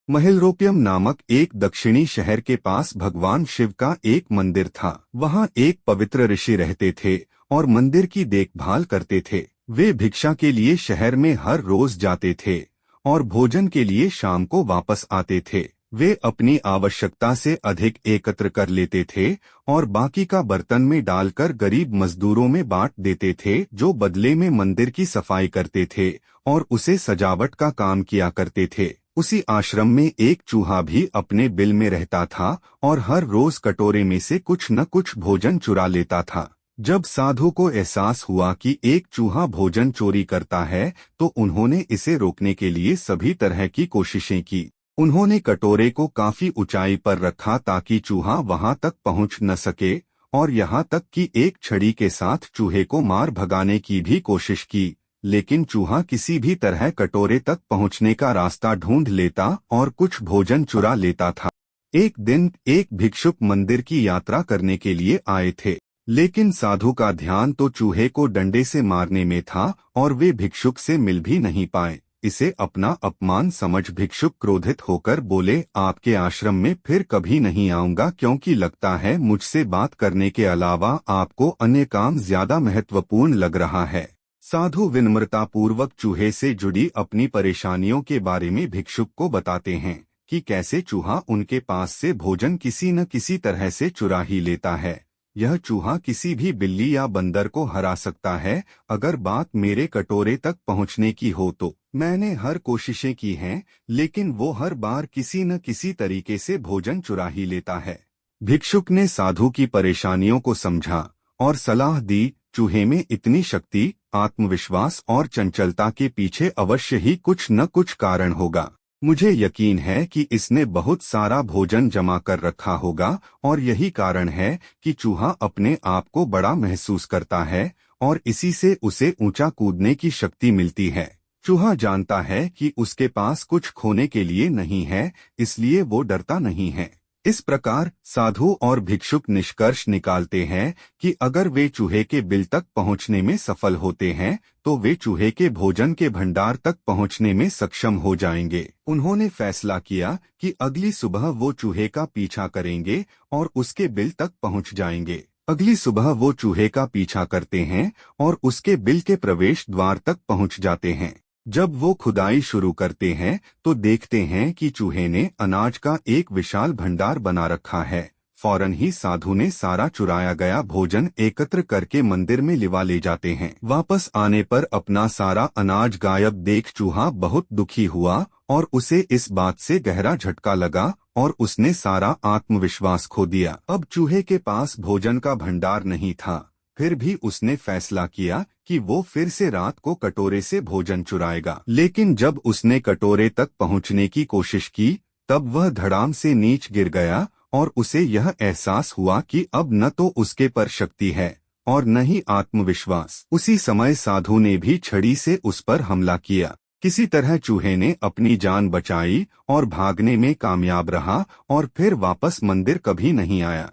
महिलरोपियम नामक एक दक्षिणी शहर के पास भगवान शिव का एक मंदिर था। वहाँ एक पवित्र ऋषि रहते थे और मंदिर की देखभाल करते थे। वे भिक्षा के लिए शहर में हर रोज जाते थे और भोजन के लिए शाम को वापस आते थे। वे अपनी आवश्यकता से अधिक एकत्र कर लेते थे और बाकी का बर्तन में डालकर गरीब मजदूरों में बांट देते थे, जो बदले में मंदिर की सफाई करते थे और उसे सजावट का काम किया करते थे। उसी आश्रम में एक चूहा भी अपने बिल में रहता था और हर रोज कटोरे में से कुछ न कुछ भोजन चुरा लेता था। जब साधु को एहसास हुआ कि एक चूहा भोजन चोरी करता है, तो उन्होंने इसे रोकने के लिए सभी तरह की कोशिशें की। उन्होंने कटोरे को काफी ऊंचाई पर रखा ताकि चूहा वहां तक पहुंच न सके, और यहाँ तक कि एक छड़ी के साथ चूहे को मार भगाने की भी कोशिश की, लेकिन चूहा किसी भी तरह कटोरे तक पहुंचने का रास्ता ढूंढ लेता और कुछ भोजन चुरा लेता था। एक दिन एक भिक्षुक मंदिर की यात्रा करने के लिए आए थे, लेकिन साधु का ध्यान तो चूहे को डंडे से मारने में था और वे भिक्षुक से मिल भी नहीं पाए। इसे अपना अपमान समझ भिक्षुक क्रोधित होकर बोले, आपके आश्रम में फिर कभी नहीं आऊंगा, क्योंकि लगता है मुझसे बात करने के अलावा आपको अन्य काम ज्यादा महत्वपूर्ण लग रहा है। साधु विनम्रतापूर्वक चूहे से जुड़ी अपनी परेशानियों के बारे में भिक्षुक को बताते हैं कि कैसे चूहा उनके पास से भोजन किसी न किसी तरह से चुरा ही लेता है। यह चूहा किसी भी बिल्ली या बंदर को हरा सकता है। अगर बात मेरे कटोरे तक पहुंचने की हो तो मैंने हर कोशिशें की हैं, लेकिन वो हर बार किसी न किसी तरीके से भोजन चुरा ही लेता है। भिक्षुक ने साधु की परेशानियों को समझा और सलाह दी, चूहे में इतनी शक्ति, आत्मविश्वास और चंचलता के पीछे अवश्य ही कुछ न कुछ कारण होगा। मुझे यकीन है कि इसने बहुत सारा भोजन जमा कर रखा होगा और यही कारण है कि चूहा अपने आप को बड़ा महसूस करता है और इसी से उसे ऊंचा कूदने की शक्ति मिलती है। चूहा जानता है कि उसके पास कुछ खोने के लिए नहीं है, इसलिए वो डरता नहीं है। इस प्रकार साधु और भिक्षुक निष्कर्ष निकालते हैं कि अगर वे चूहे के बिल तक पहुंचने में सफल होते हैं, तो वे चूहे के भोजन के भंडार तक पहुंचने में सक्षम हो जाएंगे। उन्होंने फैसला किया कि अगली सुबह वो चूहे का पीछा करेंगे और उसके बिल तक पहुंच जाएंगे। अगली सुबह वो चूहे का पीछा करते हैं और उसके बिल के प्रवेश द्वार तक पहुंच जाते हैं। जब वो खुदाई शुरू करते हैं तो देखते हैं कि चूहे ने अनाज का एक विशाल भंडार बना रखा है। फौरन ही साधु ने सारा चुराया गया भोजन एकत्र करके मंदिर में लिवा ले जाते हैं। वापस आने पर अपना सारा अनाज गायब देख चूहा बहुत दुखी हुआ और उसे इस बात से गहरा झटका लगा और उसने सारा आत्मविश्वास खो दिया। अब चूहे के पास भोजन का भंडार नहीं था, फिर भी उसने फैसला किया कि वो फिर से रात को कटोरे से भोजन चुराएगा। लेकिन जब उसने कटोरे तक पहुंचने की कोशिश की, तब वह धड़ाम से नीच गिर गया और उसे यह एहसास हुआ कि अब न तो उसके पर शक्ति है और न ही आत्मविश्वास। उसी समय साधु ने भी छड़ी से उस पर हमला किया। किसी तरह चूहे ने अपनी जान बचाई और भागने में कामयाब रहा और फिर वापस मंदिर कभी नहीं आया।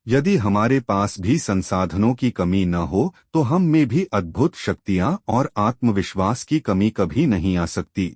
यदि हमारे पास भी संसाधनों की कमी न हो, तो हम में भी अद्भुत शक्तियां और आत्मविश्वास की कमी कभी नहीं आ सकती।